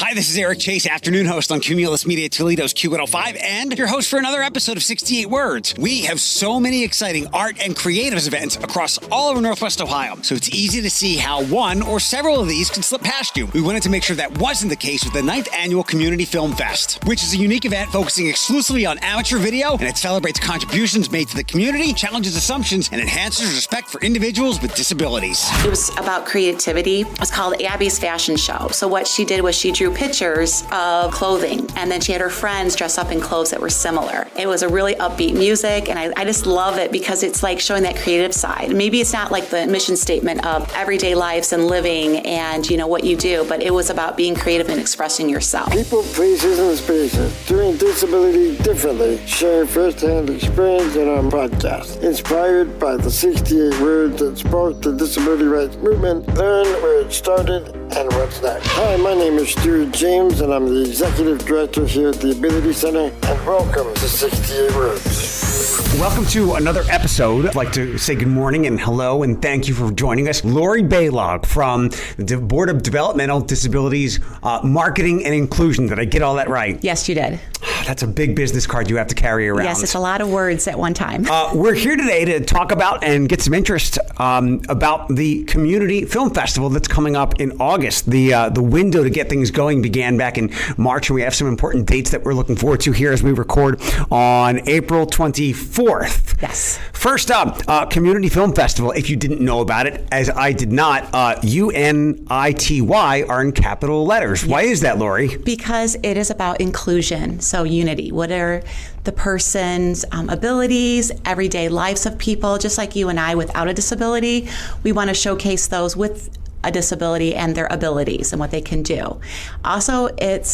Hi, this is Eric Chase, afternoon host on Cumulus Media Toledo's Q105, and your host for another episode of 68 Words. We have so many exciting art and creatives events across all over Northwest Ohio, so it's easy to see how one or several of these can slip past you. We wanted to make sure that wasn't the case with the 9th Annual Community Film Fest, which is a unique event focusing exclusively on amateur video, and it celebrates contributions made to the community, challenges assumptions, and enhances respect for individuals with disabilities. It was about creativity. It was called Abby's Fashion Show. So what she did was she drew pictures of clothing, and then she had her friends dress up in clothes that were similar. It was a really upbeat music, and I just love it because it's like showing that creative side. Maybe it's not like the mission statement of everyday lives and living and what you do, but it was about being creative and expressing yourself. People, places, and spaces doing disability differently, sharing first-hand experience in our podcast. Inspired by the 68 words that sparked the disability rights movement, learn where it started and what's next. Hi, my name is Stuart James, and I'm the Executive Director here at the Ability Center, and welcome to 68 Words. Welcome to another episode. I'd like to say good morning and hello and thank you for joining us. Lori Baylog from the Board of Developmental Disabilities, Marketing and Inclusion. Did I get all that right? Yes, you did. That's a big business card you have to carry around. Yes, it's a lot of words at one time. We're here today to talk about and get some interest about the Community Film Festival that's coming up in August. The window to get things going began back in March, and we have some important dates that we're looking forward to here as we record on April 24th. Yes. First up, Community Film Festival. If you didn't know about it, as I did not, UNITY are in capital letters. Yes. Why is that, Lori? Because it is about inclusion. So unity. What are the person's abilities, everyday lives of people, just like you and I without a disability. We want to showcase those with a disability and their abilities and what they can do. Also,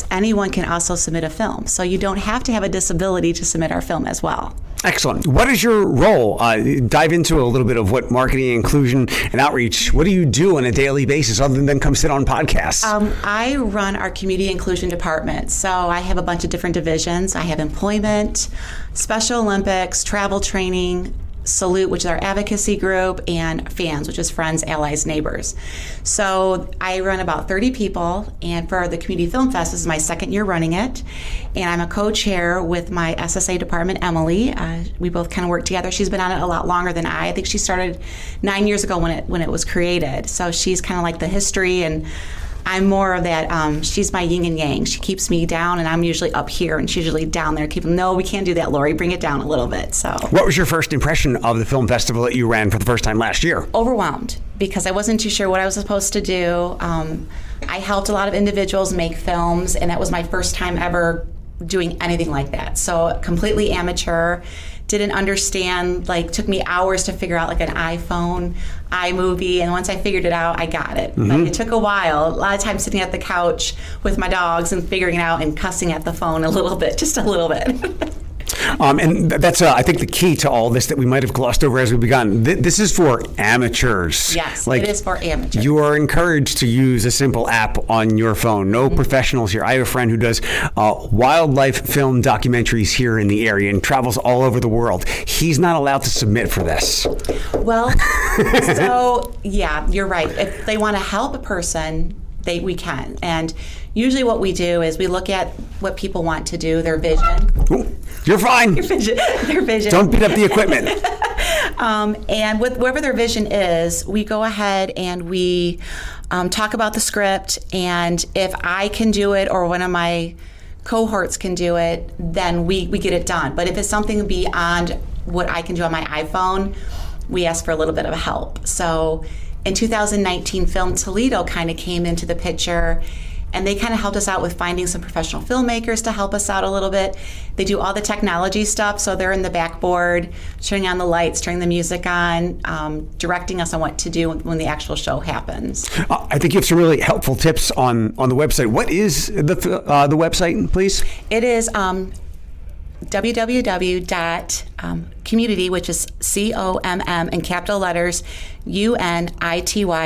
anyone can also submit a film. So you don't have to have a disability to submit our film as well. Excellent. What is your role? Dive into a little bit of what marketing, inclusion, and outreach, what do you do on a daily basis other than come sit on podcasts? I run our community inclusion department. So I have a bunch of different divisions. I have employment, Special Olympics, travel training, Salute, which is our advocacy group, and FANS, which is Friends, Allies, Neighbors. So I run about 30 people, and for the Community Film Fest, this is my second year running it, and I'm a co-chair with my SSA department, Emily. We both kind of work together. She's been on it a lot longer than I think she started 9 years ago when it was created. So she's kind of like the history, and I'm more of that, she's my yin and yang. She keeps me down, and I'm usually up here, and she's usually down there. No, we can't do that, Lori. Bring it down a little bit. So, what was your first impression of the film festival that you ran for the first time last year? Overwhelmed, because I wasn't too sure what I was supposed to do. I helped a lot of individuals make films, and that was my first time ever doing anything like that. So completely amateur. Didn't understand, took me hours to figure out an iPhone, iMovie, and once I figured it out, I got it. Mm-hmm. But it took a while, a lot of times sitting at the couch with my dogs and figuring it out and cussing at the phone just a little bit. And that's, I think, the key to all this that we might have glossed over as we began. This is for amateurs. Yes, it is for amateurs. You are encouraged to use a simple app on your phone. No professionals here. I have a friend who does wildlife film documentaries here in the area and travels all over the world. He's not allowed to submit for this. Well, so, yeah, you're right. If they want to help a person, we can. And usually what we do is we look at what people want to do, their vision. Ooh, you're fine. Their vision. Don't beat up the equipment. And with whatever their vision is, we go ahead and we talk about the script. And if I can do it or one of my cohorts can do it, then we get it done. But if it's something beyond what I can do on my iPhone, we ask for a little bit of help. So in 2019, Film Toledo kind of came into the picture, and they kind of helped us out with finding some professional filmmakers to help us out a little bit. They do all the technology stuff, so they're in the backboard, turning on the lights, turning the music on, directing us on what to do when the actual show happens. I think you have some really helpful tips on the website. What is the website, please? It is www.CommUNITY, which is COMM in capital letters, UNITY.com.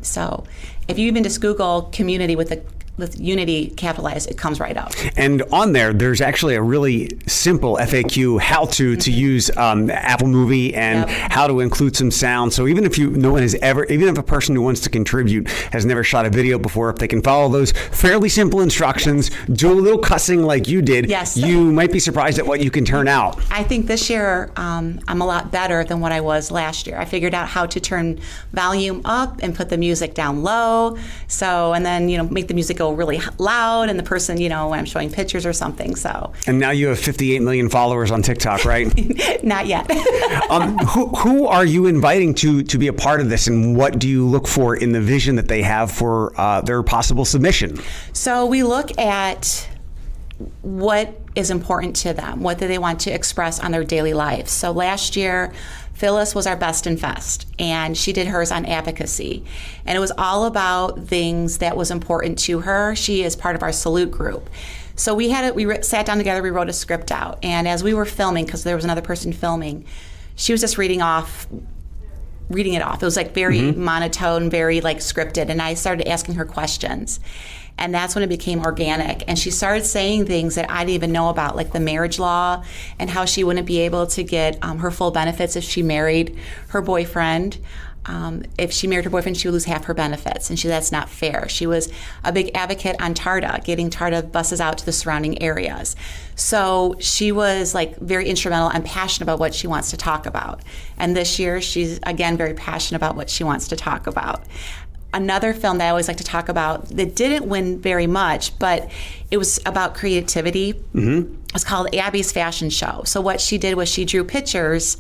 So if you even just Google community with a with Unity capitalized, it comes right up. And on there's actually a really simple FAQ how-to to use Apple Movie and how to include some sound. So even if even if a person who wants to contribute has never shot a video before, if they can follow those fairly simple instructions, do a little cussing like you did, you might be surprised at what you can turn out. I think this year I'm a lot better than what I was last year. I figured out how to turn volume up and put the music down low. So, and then, make the music go really loud, and the person, when I'm showing pictures or something. So. And now you have 58 million followers on TikTok, right? Not yet. Who are you inviting to be a part of this, and what do you look for in the vision that they have for their possible submission? So we look at what is important to them, what do they want to express on their daily lives. So last year, Phyllis was our best in fest, and she did hers on advocacy. And it was all about things that was important to her. She is part of our salute group. So we sat down together, we wrote a script out. And as we were filming, because there was another person filming, she was just reading it off. It was like very monotone, very like scripted. And I started asking her questions. And that's when it became organic. And she started saying things that I didn't even know about, like the marriage law and how she wouldn't be able to get her full benefits if she married her boyfriend. If she married her boyfriend, she would lose half her benefits. And that's not fair. She was a big advocate on TARDA, getting TARDA buses out to the surrounding areas. So she was like very instrumental and passionate about what she wants to talk about. And this year, she's again very passionate about what she wants to talk about. Another film that I always like to talk about that didn't win very much, but it was about creativity. It was called Abby's Fashion Show. So what she did was she drew pictures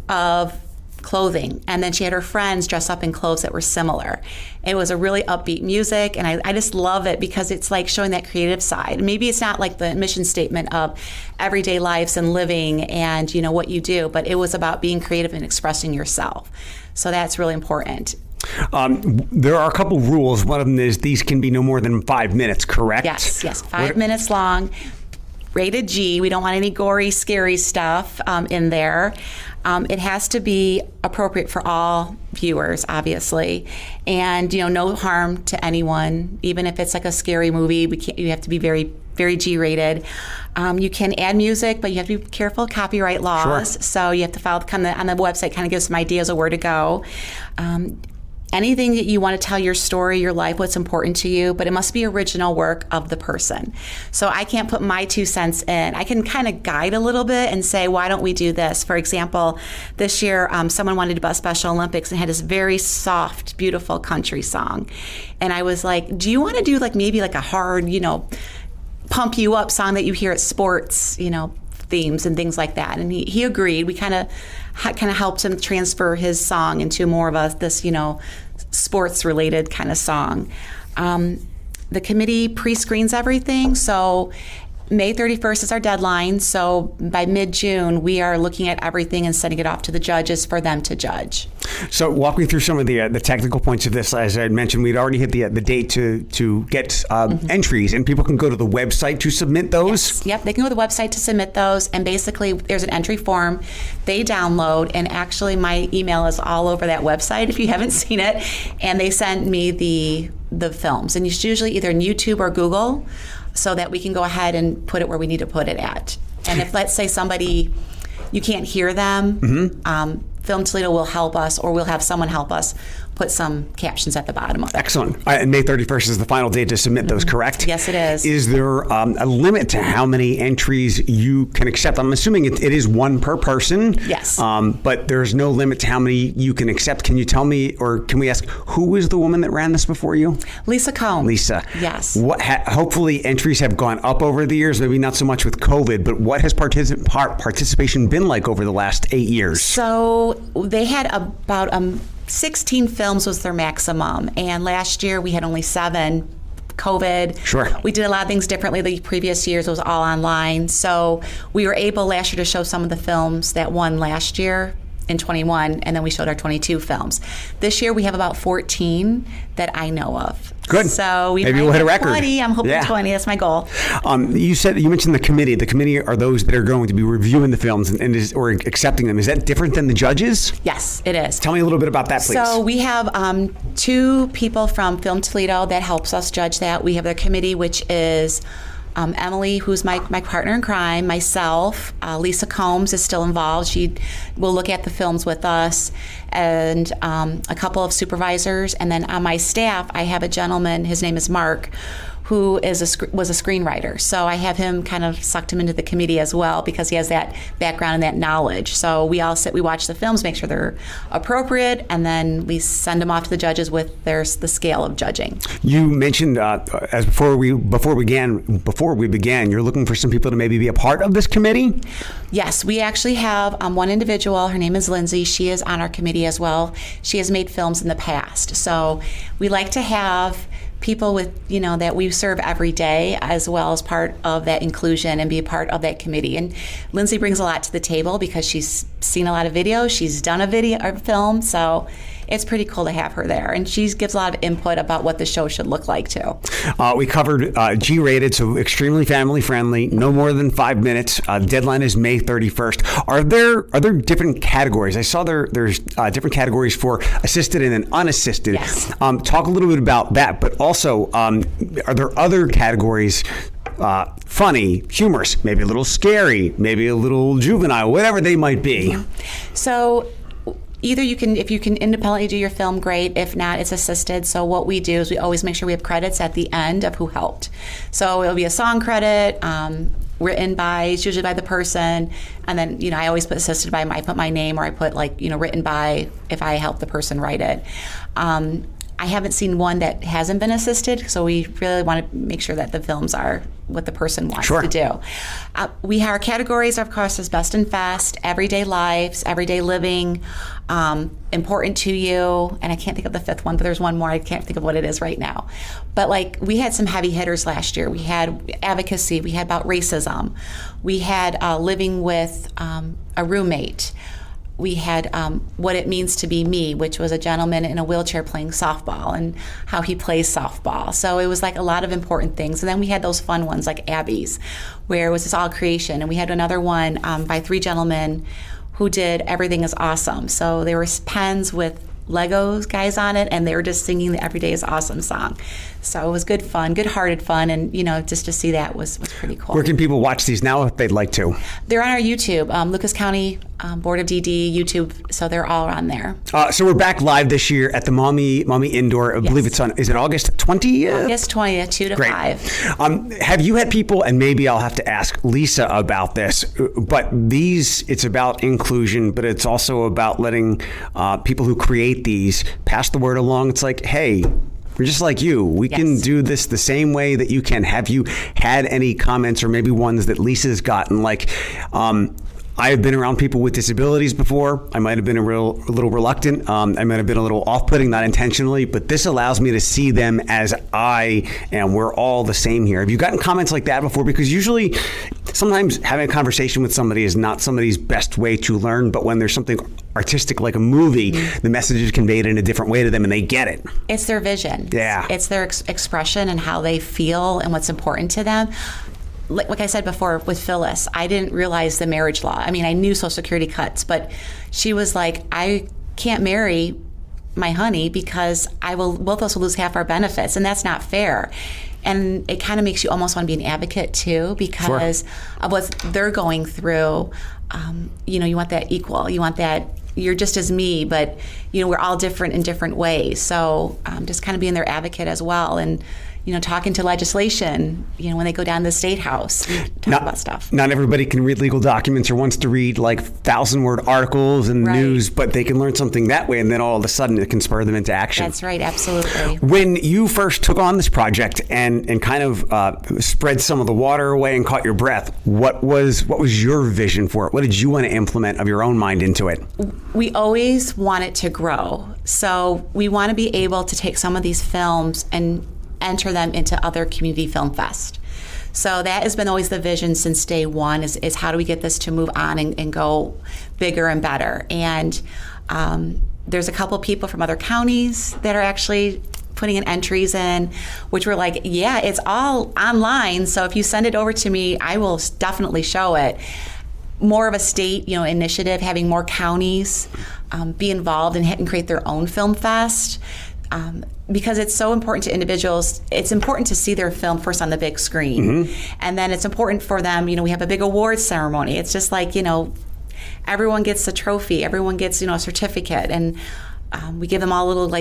of clothing, and then she had her friends dress up in clothes that were similar. It was a really upbeat music, and I just love it because it's like showing that creative side. Maybe it's not like the mission statement of everyday lives and living and what you do, but it was about being creative and expressing yourself. So that's really important. There are a couple rules. One of them is these can be no more than 5 minutes, correct? Yes, 5 minutes long. Rated G. We don't want any gory, scary stuff in there. It has to be appropriate for all viewers, obviously, and no harm to anyone. Even if it's like a scary movie, you have to be very, very G-rated. You can add music, but you have to be careful of copyright laws. Sure. So you have to follow on the website. Kind of gives some ideas of where to go. Anything that you want to tell your story, your life, what's important to you, but it must be original work of the person. So I can't put my 2 cents in. I can kind of guide a little bit and say, why don't we do this? For example, this year, someone wanted to do a Special Olympics and had this very soft, beautiful country song. And I was like, do you want to do maybe a hard, pump you up song that you hear at sports, themes and things like that? And he agreed. We kind of helped him transfer his song into more of this sports related kind of song. The committee pre-screens everything, so May 31st is our deadline. So by mid-June, we are looking at everything and sending it off to the judges for them to judge. So walk me through some of the technical points of this. As I mentioned, we'd already hit the date to get entries, and people can go to the website to submit those? Yes. Yep, they can go to the website to submit those, and basically there's an entry form they download, and actually my email is all over that website if you haven't seen it, and they send me the films. And it's usually either in YouTube or Google, so that we can go ahead and put it where we need to put it at. And if, let's say, you can't hear them, Film Toledo will help us, or we'll have someone help us put some captions at the bottom of it. Excellent. And May 31st is the final date to submit those, correct? Yes, it is. Is there a limit to how many entries you can accept? I'm assuming it is one per person. Yes. But there's no limit to how many you can accept. Can you tell me, or can we ask, who was the woman that ran this before you? Lisa Combs. Lisa. Yes. Hopefully entries have gone up over the years, maybe not so much with COVID, but what has participation been like over the last 8 years? So they had about 16 films was their maximum, and last year we had only 7. COVID. Sure. We did a lot of things differently. The previous years it was all online, so we were able last year to show some of the films that won last year in 21, and then we showed our 22 films. This year we have about 14 that I know of. Good. So maybe we'll hit a record. 20. I'm hoping 20. That's my goal. You mentioned the committee. The committee are those that are going to be reviewing the films or accepting them. Is that different than the judges? Yes, it is. Tell me a little bit about that, please. So we have 2 people from Film Toledo that helps us judge that. We have the committee, which is Emily, who's my partner in crime, myself, Lisa Combs is still involved. She will look at the films with us, and a couple of supervisors. And then on my staff, I have a gentleman, his name is Mark, who was a screenwriter. So I have him kind of sucked him into the committee as well because he has that background and that knowledge. So we all sit, we watch the films, make sure they're appropriate, and then we send them off to the judges with the scale of judging. You mentioned as before we began, you're looking for some people to maybe be a part of this committee? Yes, we actually have one individual. Her name is Lindsay. She is on our committee as well. She has made films in the past. So we like to have people with, that we serve every day as well as part of that inclusion and be a part of that committee. And Lindsay brings a lot to the table because she's seen a lot of videos, she's done a film, so it's pretty cool to have her there. And she gives a lot of input about what the show should look like too. We covered G-rated, so extremely family friendly, no more than 5 minutes. Deadline is May 31st. Are there different categories? I saw there's different categories for assisted and then unassisted. Yes. Talk a little bit about that, but also are there other categories? Funny, humorous, maybe a little scary, maybe a little juvenile, whatever they might be. Mm-hmm. So either if you can independently do your film, great. If not, it's assisted. So what we do is we always make sure we have credits at the end of who helped. So it'll be a song credit, written by, it's usually by the person, and then, I always put assisted by, I put my name, or I put written by if I help the person write it. I haven't seen one that hasn't been assisted, so we really want to make sure that the films are what the person wants to do. Our categories, of course, is best and fast, everyday lives, everyday living, important to you, and I can't think of the 5th one, but there's one more. I can't think of what it is right now. But we had some heavy hitters last year. We had advocacy. We had about racism. We had living with a roommate. We had What It Means to Be Me, which was a gentleman in a wheelchair playing softball and how he plays softball. So it was a lot of important things. And then we had those fun ones like Abby's, where it was just all creation. And we had another one by 3 gentlemen who did Everything is Awesome. So there were pens with Legos guys on it, and they were just singing the Every Day is Awesome song. So it was good fun, good-hearted fun, and just to see that was pretty cool. Where can people watch these now if they'd like to? They're on our YouTube, Lucas County Board of DD YouTube, so they're all on there. So we're back live this year at the Maumee Indoor. I believe it's on, is it August 20th? August 20th, 2 to 5. Have you had people, and maybe I'll have to ask Lisa about this, but it's about inclusion, but it's also about letting people who create these pass the word along. It's like, hey, we're just like you. We can do this the same way that you can. Have you had any comments, or maybe ones that Lisa's gotten? I have been around people with disabilities before. I might have been a little reluctant. I might have been a little off-putting, not intentionally, but this allows me to see them as I am. We're all the same here. Have you gotten comments like that before? Because usually, sometimes having a conversation with somebody is not somebody's best way to learn, but when there's something artistic like a movie, the message is conveyed in a different way to them and they get it. It's their vision. Yeah. It's their expression and how they feel and what's important to them. Like I said before with Phyllis, I didn't realize the marriage law. I mean, I knew Social Security cuts, but she was like, I can't marry my honey because both of us will lose half our benefits, and that's not fair. And it kind of makes you almost want to be an advocate too, because of what they're going through. You want that equal. You want that you're just as me, but we're all different in different ways. So just kind of being their advocate as well, and talking to legislation, when they go down to the State House, talk about stuff. Not everybody can read legal documents or wants to read 1,000-word articles and news, but they can learn something that way, and then all of a sudden it can spur them into action. That's right, absolutely. When you first took on this project and kind of spread some of the water away and caught your breath, what was your vision for it? What did you want to implement of your own mind into it? We always want it to grow. So we want to be able to take some of these films and enter them into other community film fest. So that has been always the vision since day one, is how do we get this to move on and go bigger and better. And there's a couple people from other counties that are actually putting in entries in, which we're like, yeah, it's all online. So if you send it over to me, I will definitely show it. More of a state, initiative, having more counties be involved and create their own film fest. Because it's so important to individuals. It's important to see their film first on the big screen. And then it's important for them, we have a big awards ceremony. It's just like, everyone gets a trophy, everyone gets, a certificate, and we give them all little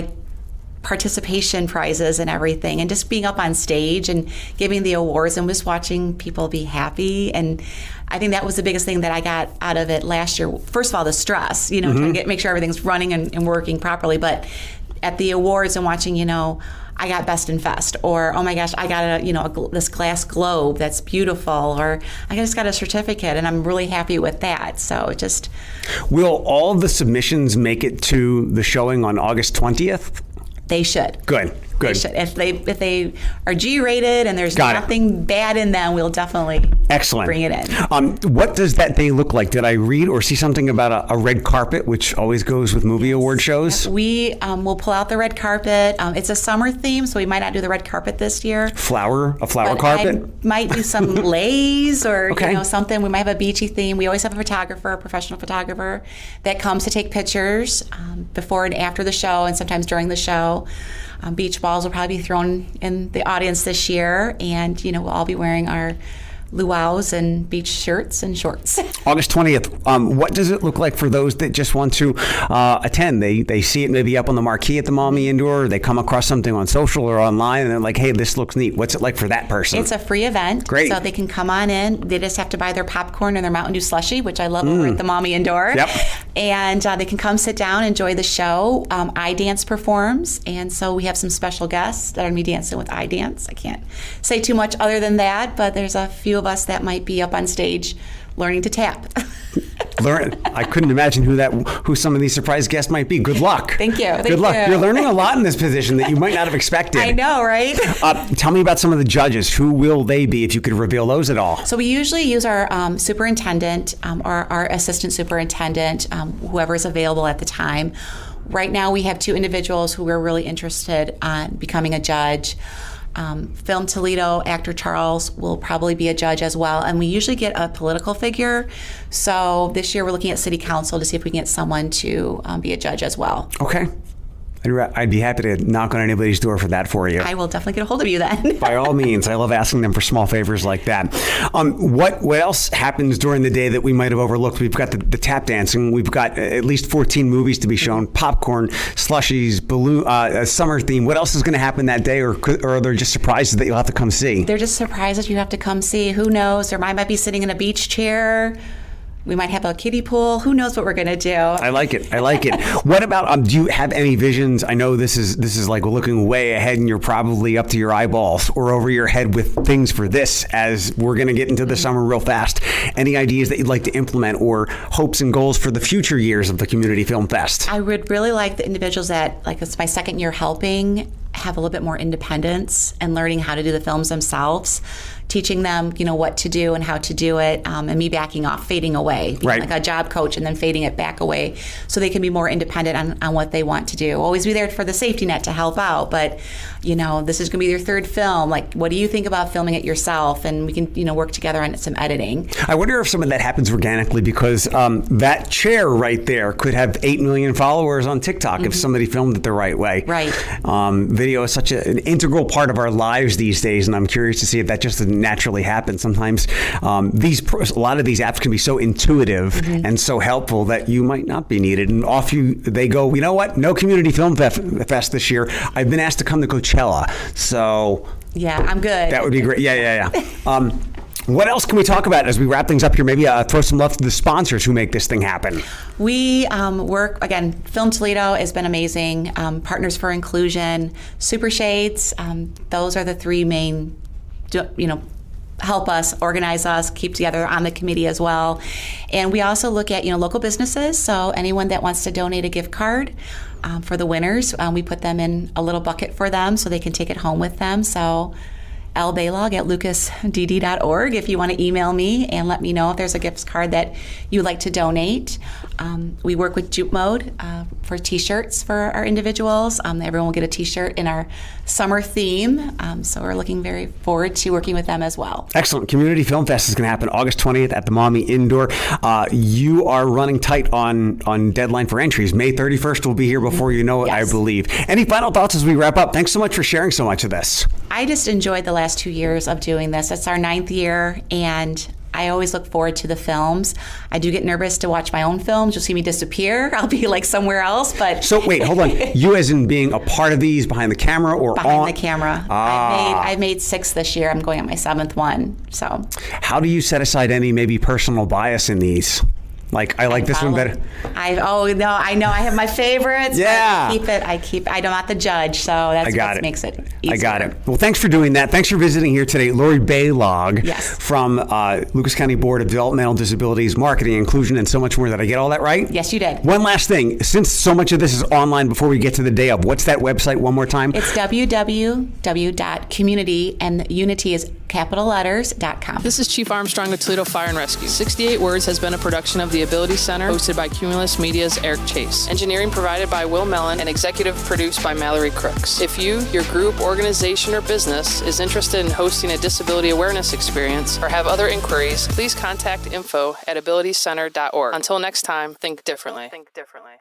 participation prizes and everything, and just being up on stage and giving the awards and just watching people be happy. And I think that was the biggest thing that I got out of it last year. First of all, the stress, trying to make sure everything's running and working properly. But at the awards and watching, I got Best in Fest, or oh my gosh, I got this glass globe that's beautiful, or I just got a certificate, and I'm really happy with that. So just will all the submissions make it to the showing on August 20th? They should. Good. They should. If they are G-rated and there's nothing bad in them, we'll definitely bring it in. What does that day look like? Did I read or see something about a red carpet, which always goes with movie award shows? Yep. We will pull out the red carpet. It's a summer theme, so we might not do the red carpet this year. A flower carpet? I might do some leis or something. We might have a beachy theme. We always have a professional photographer that comes to take pictures before and after the show, and sometimes during the show. Beach balls will probably be thrown in the audience this year, and we'll all be wearing our luau's and beach shirts and shorts. August 20th. What does it look like for those that just want to attend? They see it maybe up on the marquee at the Maumee Indoor, or they come across something on social or online, and they're like, hey, this looks neat. What's it like for that person? It's a free event. Great. So they can come on in. They just have to buy their popcorn and their Mountain Dew slushie, which I love over at the Maumee Indoor. Yep. And they can come sit down, enjoy the show. iDance performs, and so we have some special guests that are going to be dancing with iDance. I can't say too much other than that, but there's a few of us that might be up on stage learning to tap. I couldn't imagine who some of these surprise guests might be. Good luck. Thank you. Good luck. You're learning a lot in this position that you might not have expected. I know, right? Tell me about some of the judges. Who will they be, if you could reveal those at all? So we usually use our superintendent or our assistant superintendent, whoever is available at the time. Right now we have two individuals who we're really interested in becoming a judge. Film Toledo actor Charles will probably be a judge as well, and we usually get a political figure. So this year we're looking at City Council to see if we can get someone to be a judge as well. Okay. I'd be happy to knock on anybody's door for that for you. I will definitely get a hold of you then. By all means. I love asking them for small favors like that. What else happens during the day that we might have overlooked? We've got the tap dancing. We've got at least 14 movies to be shown, popcorn, slushies, balloon, a summer theme. What else is going to happen that day, or are there just surprises that you'll have to come see? They're just surprises you have to come see. Who knows? There might be sitting in a beach chair. We might have a kiddie pool. Who knows what we're going to do? I like it. What about, do you have any visions? I know this is like looking way ahead, and you're probably up to your eyeballs or over your head with things for this, as we're going to get into the summer real fast. Any ideas that you'd like to implement, or hopes and goals for the future years of the Community Film Fest? I would really like the individuals that, it's my second year helping, have a little bit more independence and learning how to do the films themselves, teaching them, what to do and how to do it, and me backing off, fading away, being like a job coach, and then fading it back away so they can be more independent on what they want to do. Always be there for the safety net to help out, but, this is going to be your third film. What do you think about filming it yourself? And we can, work together on some editing. I wonder if some of that happens organically, because that chair right there could have 8 million followers on TikTok if somebody filmed it the right way. Right. Video is such an integral part of our lives these days, and I'm curious to see if that just doesn't naturally happen. Sometimes a lot of these apps can be so intuitive and so helpful that you might not be needed, and they go, you know what, no Community Film Fest this year. I've been asked to come to Coachella, so yeah, I'm good. That would be great. Yeah. What else can we talk about as we wrap things up here? Maybe throw some love to the sponsors who make this thing happen. We work, again, Film Toledo has been amazing. Partners for Inclusion, Super Shades, those are the three main, help us, organize us, keep together on the committee as well. And we also look at, local businesses. So anyone that wants to donate a gift card for the winners, we put them in a little bucket for them so they can take it home with them. So lbaylog@lucasdd.org if you want to email me and let me know if there's a gift card that you would like to donate. We work with Juke Mode for T-shirts for our individuals. Everyone will get a T-shirt in our summer theme, so we're looking very forward to working with them as well. Excellent. Community Film Fest is going to happen August 20th at the Maumee Indoor. You are running tight on deadline for entries. May 31st will be here before you know it, Yes. I believe. Any final thoughts as we wrap up? Thanks so much for sharing so much of this. I just enjoyed the last 2 years of doing this. It's our 9th year, and I always look forward to the films. I do get nervous to watch my own films. You'll see me disappear. I'll be like somewhere else, but... So wait, hold on. You as in being a part of these behind the camera or behind the camera. I've made 6 this year. I'm going on my 7th one. So how do you set aside any maybe personal bias in these? Like, I like this one better. I know I have my favorites. Yeah. I'm not the judge, so that's what makes it easier. I got it. Well, thanks for doing that. Thanks for visiting here today. Lori Baylog from Lucas County Board of Developmental Disabilities, Marketing, Inclusion, and so much more. Did I get all that right? Yes, you did. One last thing. Since so much of this is online, before we get to the day of, what's that website one more time? It's www.CommUNITY, and Unity is capital letters.com. This is Chief Armstrong with Toledo Fire and Rescue. 68 Words has been a production of the Ability Center, hosted by Cumulus Media's Eric Chase. Engineering provided by Will Mellon and executive produced by Mallory Crooks. If you, your group, organization, or business is interested in hosting a disability awareness experience or have other inquiries, please contact info@abilitycenter.org. Until next time, think differently. Think differently.